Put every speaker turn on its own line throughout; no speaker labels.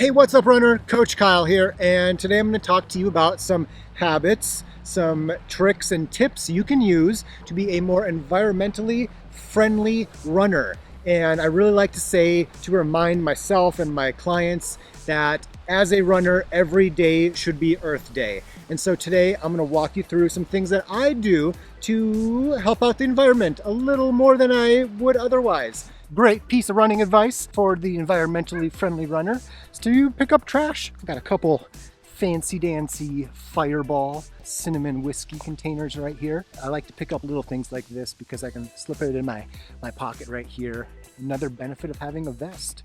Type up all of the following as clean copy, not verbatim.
Hey, what's up, runner? Coach Kyle here, and today I'm going to talk to you about some habits, some tricks and tips you can use to be a more environmentally friendly runner. And I really like to say, to remind myself and my clients that as a runner, every day should be Earth Day. And so today I'm going to walk you through some things that I do to help out the environment a little more than I would otherwise. Great piece of running advice for the environmentally friendly runner is to pick up trash. I've got a couple fancy dancy Fireball cinnamon whiskey containers right here. I like to pick up little things like this because I can slip it in my pocket right here. Another benefit of having a vest.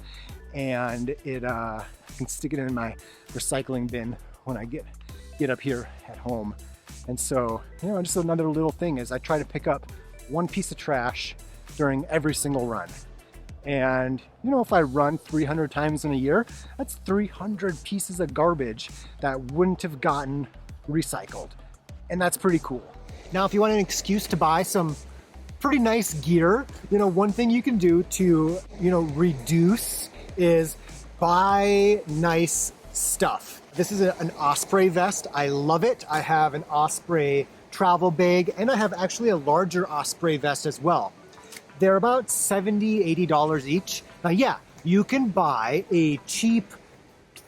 And I can stick it in my recycling bin when I get up here at home. And so, just another little thing is I try to pick up one piece of trash during every single run. And if I run 300 times in a year, that's 300 pieces of garbage that wouldn't have gotten recycled. And that's pretty cool. Now, if you want an excuse to buy some pretty nice gear, one thing you can do to, reduce is buy nice stuff. This is an Osprey vest. I love it. I have an Osprey travel bag, and I have actually a larger Osprey vest as well. They're about $70, $80 each. Now, yeah, you can buy a cheap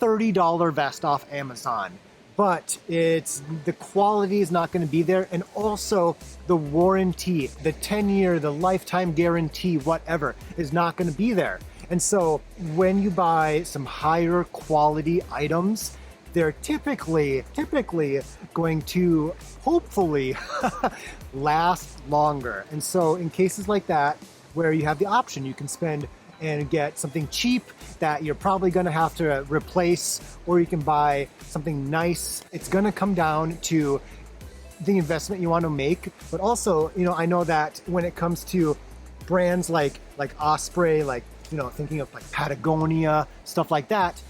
$30 vest off Amazon, but the quality is not going to be there. And also the warranty, the 10-year, the lifetime guarantee, whatever, is not going to be there. And so when you buy some higher quality items, they're typically going to hopefully last longer. And so in cases like that, where you have the option, you can spend and get something cheap that you're probably going to have to replace, or you can buy something nice. It's going to come down to the investment you want to make. But also, I know that when it comes to brands like Osprey, thinking of like Patagonia, stuff like that,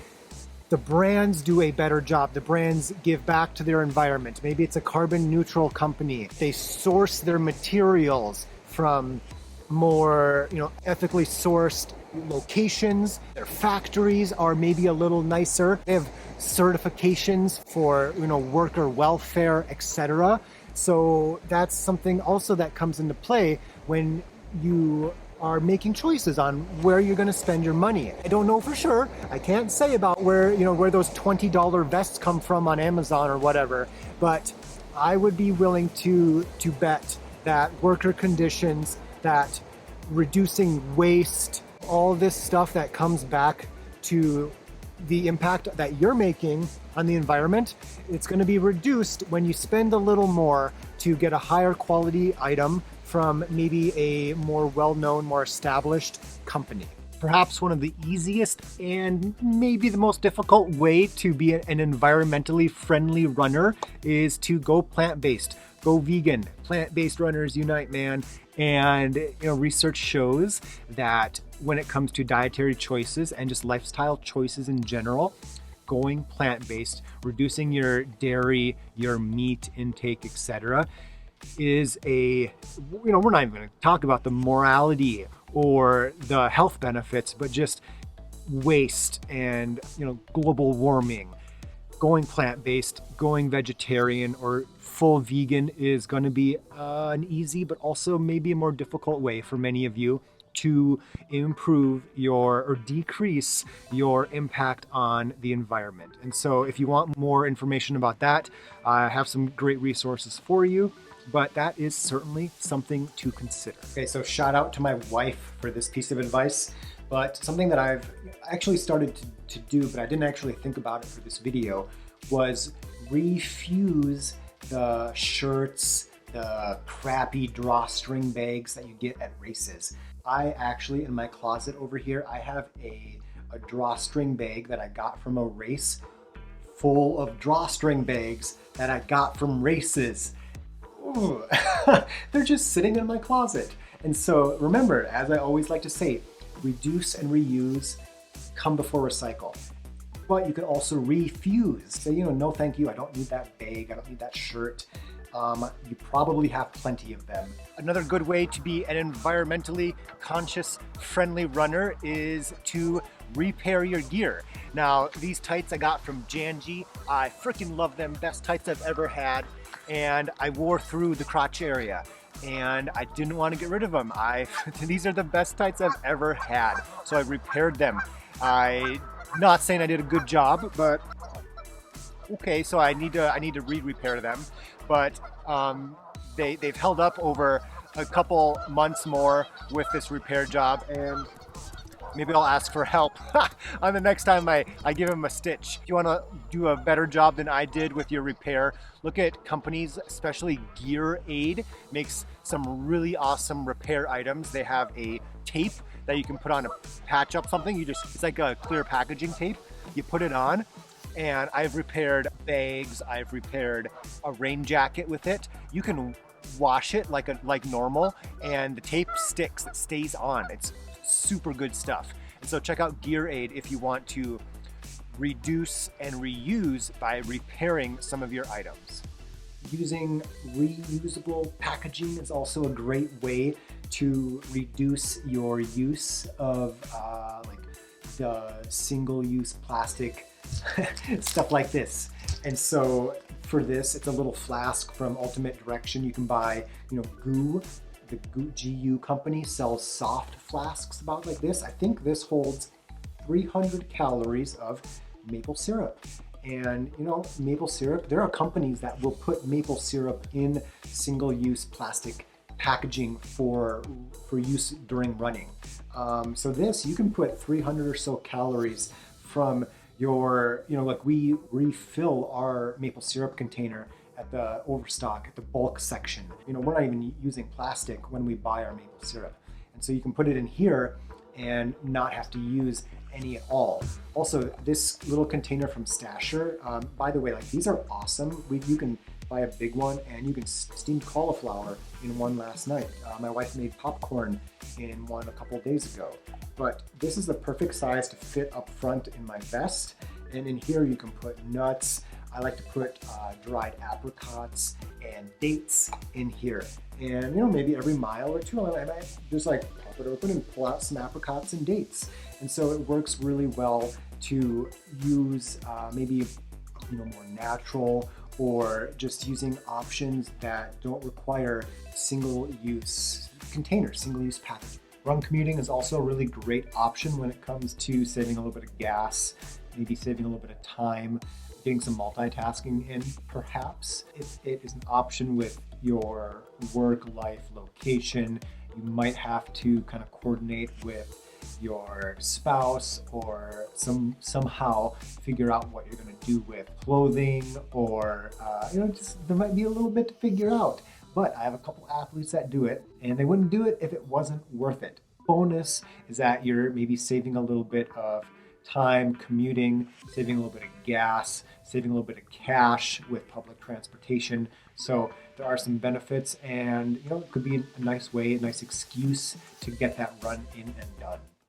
the brands do a better job. The brands give back to their environment. Maybe it's a carbon neutral company. They source their materials from more, ethically sourced locations. Their factories are maybe a little nicer. They have certifications for, worker welfare, etc. So that's something also that comes into play when you are making choices on where you're going to spend your money. I don't know for sure. I can't say about where those $20 vests come from on Amazon or whatever, but I would be willing to bet that worker conditions, that reducing waste, all this stuff that comes back to the impact that you're making on the environment, it's going to be reduced when you spend a little more to get a higher quality item from maybe a more well-known, more established company. Perhaps one of the easiest and maybe the most difficult way to be an environmentally friendly runner is to go plant-based, go vegan. Plant-based runners unite, man. And research shows that when it comes to dietary choices and just lifestyle choices in general, going plant-based, reducing your dairy, your meat intake, etc., is we're not even going to talk about the morality or the health benefits, but just waste and global warming. Going plant-based, going vegetarian or full vegan is going to be an easy but also maybe a more difficult way for many of you to improve or decrease your impact on the environment. And so if you want more information about that, I have some great resources for you. But that is certainly something to consider. Okay, so shout out to my wife for this piece of advice, but something that I've actually started to do, but I didn't actually think about it for this video, was refuse the shirts, the crappy drawstring bags that you get at races. I actually, in my closet over here, I have a drawstring bag that I got from a race full of drawstring bags that I got from races. They're just sitting in my closet. And so remember, as I always like to say, reduce and reuse come before recycle. But you can also refuse. Say, no thank you, I don't need that bag, I don't need that shirt. You probably have plenty of them. Another good way to be an environmentally conscious, friendly runner is to repair your gear. Now, these tights I got from Janji. I freaking love them. Best tights I've ever had. And I wore through the crotch area and I didn't want to get rid of them. These are the best tights I've ever had. So I repaired them. Not saying I did a good job, but okay, so I need to re-repair them. But they've held up over a couple months more with this repair job, and maybe I'll ask for help on the next time I give him a stitch. If you want to do a better job than I did with your repair, look at companies, especially Gear Aid makes some really awesome repair items. They have a tape that you can put on to patch up something. It's like a clear packaging tape. You put it on, and I've repaired bags. I've repaired a rain jacket with it. You can wash it like normal, and the tape sticks. It stays on. It's super good stuff. And so check out Gear Aid if you want to reduce and reuse by repairing some of your items. Using reusable packaging is also a great way to reduce your use of like the single-use plastic stuff like this. And so for this, it's a little flask from Ultimate Direction. You can buy, GU. The GU company sells soft flasks about like this. I think this holds 300 calories of maple syrup. And maple syrup, there are companies that will put maple syrup in single-use plastic packaging for use during running. So this, you can put 300 or so calories from your, like we refill our maple syrup container at the overstock, at the bulk section. We're not even using plastic when we buy our maple syrup. And so you can put it in here and not have to use any at all. Also, this little container from Stasher, by the way, like these are awesome. You can buy a big one, and you can steam cauliflower in one last night. My wife made popcorn in one a couple days ago. But this is the perfect size to fit up front in my vest. And in here you can put nuts. I like to put dried apricots and dates in here. And maybe every mile or two, I might just like pop it open and pull out some apricots and dates. And so it works really well to use maybe more natural, or just using options that don't require single-use containers, single-use packaging. Run commuting is also a really great option when it comes to saving a little bit of gas, maybe saving a little bit of time, getting some multitasking in. Perhaps if it is an option with your work-life location, you might have to kind of coordinate with your spouse, or somehow figure out what you're going to do with clothing, or just there might be a little bit to figure out. But I have a couple athletes that do it, and they wouldn't do it if it wasn't worth it. Bonus is that you're maybe saving a little bit of time commuting, saving a little bit of gas, saving a little bit of cash with public transportation. So there are some benefits, and it could be a nice way, a nice excuse to get that run in and done.